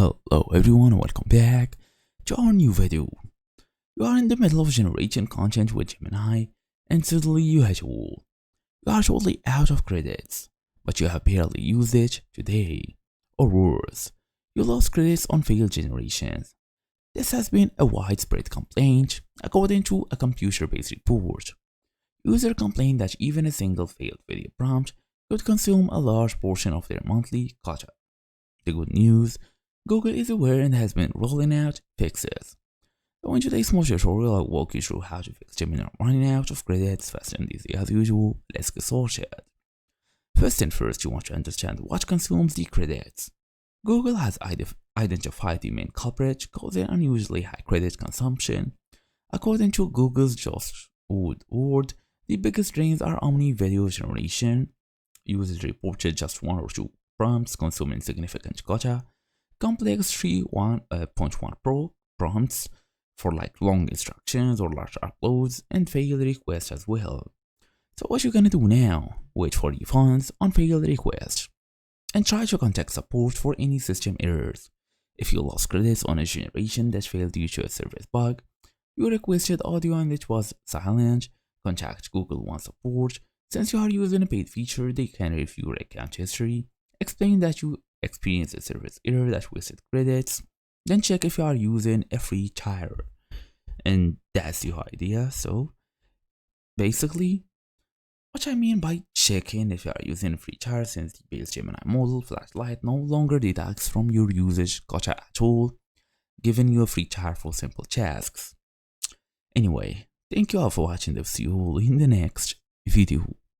Hello everyone, welcome back to our new video. You are in the middle of generating content with Gemini and suddenly you hit a wall. You are totally out of credits, but you have barely used it today. Or worse, you lost credits on failed generations. This has been a widespread complaint according to a computer-based report. Users complain that even a single failed video prompt could consume a large portion of their monthly quota. The good news, Google is aware and has been rolling out fixes. So in today's small tutorial, I'll walk you through how to fix Gemini running out of credits fast and easy as usual. Let's get started. First thing first, you want to understand what consumes the credits. Google has identified the main culprit causing unusually high credit consumption. According to Google's Just Wood, the biggest drains are omni video generation. Users reported just one or two prompts consuming significant quota, complex 3.1 Pro prompts for like long instructions or large uploads, and failed requests as well. So what you're gonna do now? Wait for refunds on failed requests and try to contact support for any system errors. If you lost credits on a generation that failed due to a service bug, you requested audio and it was silent, contact Google One support. Since you are using a paid feature, they can review your account history, explain that you experienced a service error that wasted credits, then check if you are using a free tier. And that's the whole idea. So basically, what I mean by checking if you are using a free tier, since the base Gemini model flashlight no longer deducts from your usage quota at all, giving you a free tier for simple tasks. Anyway, thank you all for watching. See you all in the next video.